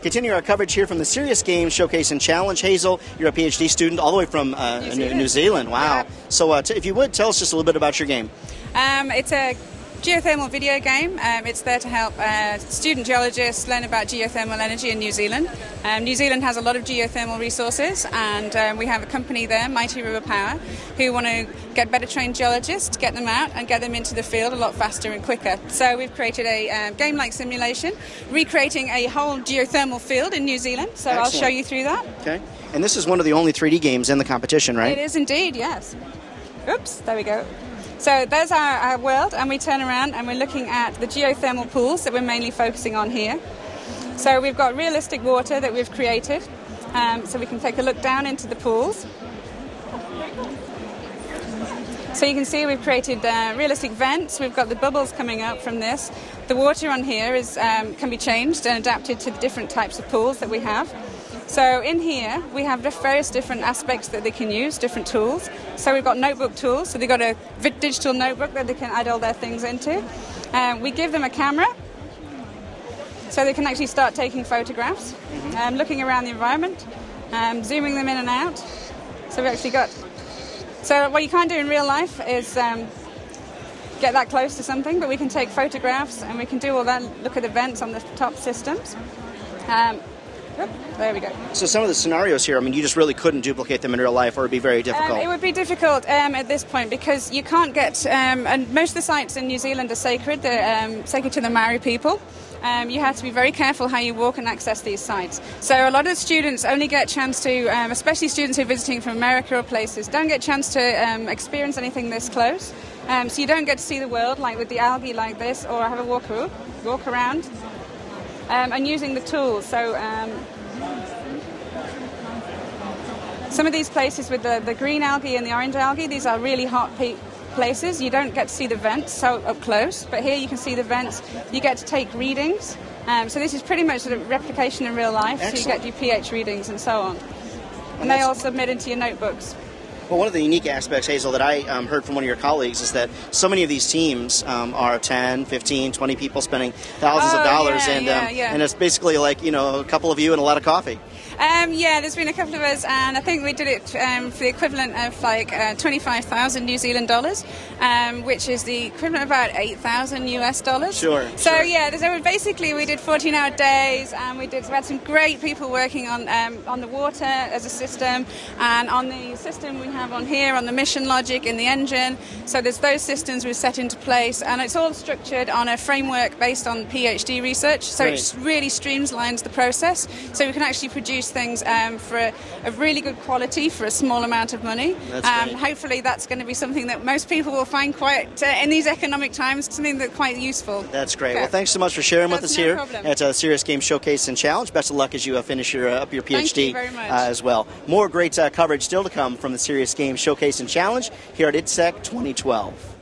Continue our coverage here from the Serious Games Showcase and Challenge. Hazel, you're a PhD student all the way from New Zealand. Wow. Yeah. So if you would, tell us just a little bit about your game. It's a geothermal video game. It's there to help student geologists learn about geothermal energy in New Zealand. New Zealand has a lot of geothermal resources, and we have a company there, Mighty River Power, who want to get better trained geologists, get them out and get them into the field a lot faster and quicker. So we've created a game-like simulation, recreating a whole geothermal field in New Zealand. So Excellent. I'll show you through that. Okay. And this is one of the only 3D games in the competition, right? It is indeed, yes. Oops, there we go. So there's our world, and we turn around and we're looking at the geothermal pools that we're mainly focusing on here. So we've got realistic water that we've created, so we can take a look down into the pools. So you can see we've created realistic vents. We've got the bubbles coming up from this. The water on here is can be changed and adapted to the different types of pools that we have. So in here, we have various different aspects that they can use, different tools. So we've got notebook tools, so they've got a digital notebook that they can add all their things into. We give them a camera, so they can actually start taking photographs, looking around the environment, zooming them in and out. So we've actually got... So what you can't do in real life is get that close to something, but we can take photographs and we can do all that, look at the vents on the top systems. There we go. So some of the scenarios here, I mean, you just really couldn't duplicate them in real life, or it would be very difficult. It would be difficult at this point because you can't get, and most of the sites in New Zealand are sacred. They're sacred to the Maori people. You have to be very careful how you walk and access these sites. So a lot of students only get a chance to, especially students who are visiting from America or places, don't get a chance to experience anything this close. So you don't get to see the world like with the algae like this, or have a walk around. And using the tools. So some of these places with the green algae and the orange algae, these are really hot places. You don't get to see the vents so up close, but here you can see the vents. You get to take readings. So this is pretty much a replication in real life. Excellent. So you get your pH readings and so on. And they all submit into your notebooks. Well, one of the unique aspects, Hazel, that I heard from one of your colleagues is that so many of these teams are 10, 15, 20 people spending thousands of dollars, and it's basically like, you know, a couple of you and a lot of coffee. Yeah, there's been a couple of us, and I think we did it for the equivalent of like 25,000 New Zealand dollars, which is the equivalent of about 8,000 US dollars. Sure. So sure. Yeah, basically we did 14-hour days, and we had some great people working on the water as a system, and on the system we have on here on the mission logic in the engine. So there's those systems we've set into place, and it's all structured on a framework based on PhD research. So Great. it really streamlines the process. So we can actually produce things for a really good quality for a small amount of money. Hopefully that's going to be something that most people will find quite, in these economic times, something that's quite useful. That's great. Okay. Well, thanks so much for sharing with us here at Serious Games Showcase and Challenge. Best of luck as you finish up your PhD. Thank you very much. As well. More great coverage still to come from the Serious Games Showcase and Challenge here at Itsec 2012.